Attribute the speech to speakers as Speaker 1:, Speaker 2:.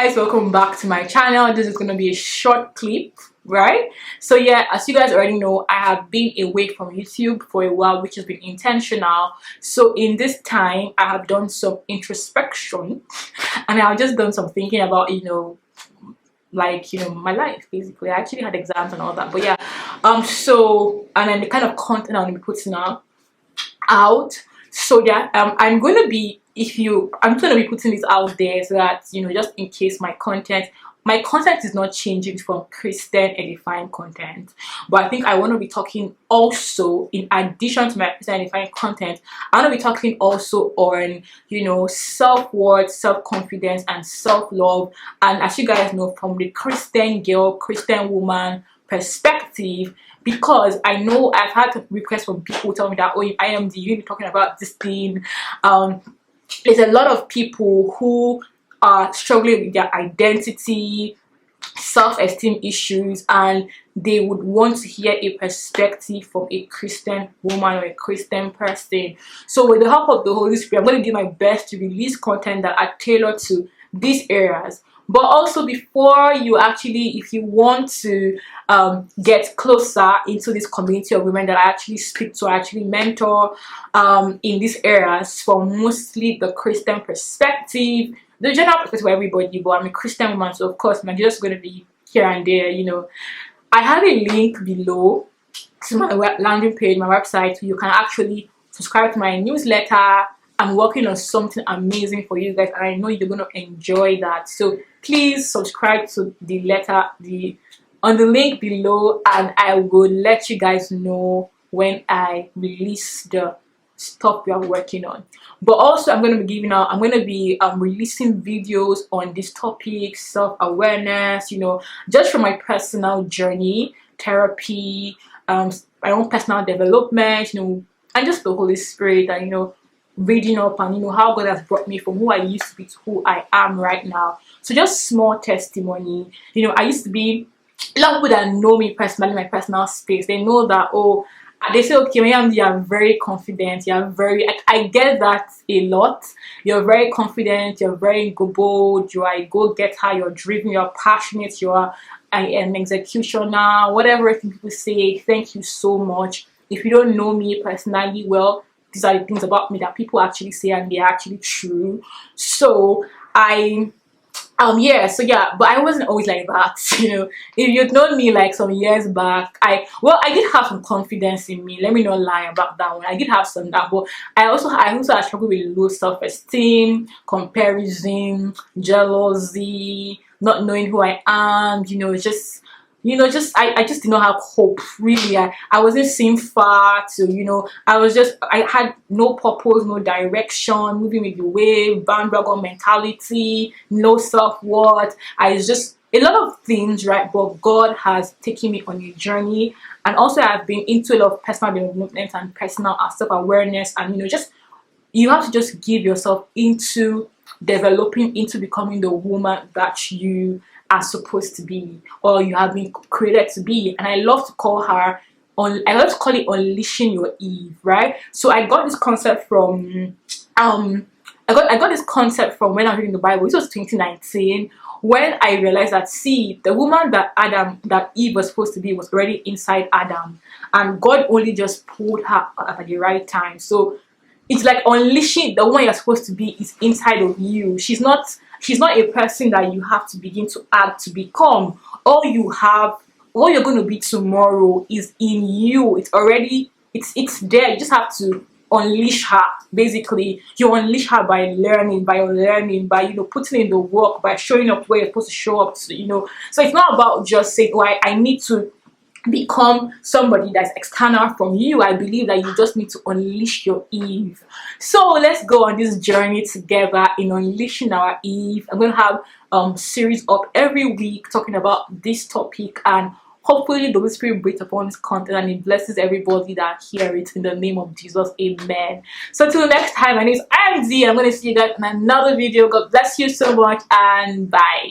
Speaker 1: Guys, welcome back to my channel. This is going to be a short clip, right? So yeah, as you guys already know, I have been away from YouTube for a while, which has been intentional. So in this time, I have done some introspection and I've just done some thinking about my life. Basically, I actually had exams and all that, but yeah, and then the kind of content I'm gonna be putting out. So yeah, I'm gonna be putting this out there so that just in case my content is not changing from Christian edifying content, but I think I want to be talking also, in addition to my Christian edifying content, I want to be talking also on self-worth, self-confidence and self-love. And as you guys know, from the Christian girl, Christian woman perspective, because I know I've had requests from people tell me that, oh, I am you be talking about this thing. There's a lot of people who are struggling with their identity, self-esteem issues, and they would want to hear a perspective from a Christian woman or a Christian person. So with the help of the Holy Spirit, I'm going to do my best to release content that are tailored to these areas. But also, before you if you want to get closer into this community of women that I actually speak to, I actually mentor in these areas from mostly the Christian perspective, the general perspective for everybody, but I'm a Christian woman, so of course my just going to be here and there. I have a link below to my landing page, my website, so you can actually subscribe to my newsletter. I'm working on something amazing for you guys, and I know you're going to enjoy that. So please subscribe to on the link below, and I will let you guys know when I release the stuff we are working on. But also, I'm going to be releasing videos on this topic, self-awareness, just from my personal journey, therapy, my own personal development, and just the Holy Spirit, and reading up and how God has brought me from who I used to be to who I am right now. So just small testimony. I used to be, a lot of people that know me personally, my personal space, they know that, oh, they say, okay, Mariam, you are very confident, you are very, I get that a lot. You're very confident, you're very bold, you are a go-getter, you're driven, you're passionate, you are an executioner, whatever people say. Thank you so much. If you don't know me personally well, these are the things about me that people actually say, and they're actually true. So but I wasn't always like that. If you'd known me like some years back, I did have some confidence in me. Let me not lie about that one. I did have some that, but I also struggled with low self-esteem, comparison, jealousy, not knowing who I am. I just did not have hope, really. I wasn't seeing far to, I had no purpose, no direction, moving with the wave, bandwagon mentality, no self-worth. Just a lot of things, right? But God has taken me on a journey, and also I've been into a lot of personal development and personal self-awareness, and you have to just give yourself into developing into becoming the woman that you are supposed to be, or you have been created to be. And I love to call it unleashing your Eve, right? So I got this concept from I got this concept from when I was reading the Bible. This was 2019, when I realized that, see, the woman that Eve was supposed to be was already inside Adam, and God only just pulled her up at the right time. So it's like unleashing the woman you're supposed to be is inside of you. She's not a person that you have to begin to act to become. All you're going to be tomorrow is in you. It's already, it's there. You just have to unleash her. Basically, you unleash her by learning, by putting in the work, by showing up where you're supposed to show up. So it's not about just saying, oh, I need to become somebody that's external from you. I believe that you just need to unleash your Eve. So let's go on this journey together in unleashing our Eve. I'm going to have series up every week talking about this topic, and hopefully the Holy Spirit breathes upon this content and it blesses everybody that hear it in the name of Jesus. Amen. So till next time, my name is Andy, and I'm going to see you guys in another video. God bless you so much, and bye.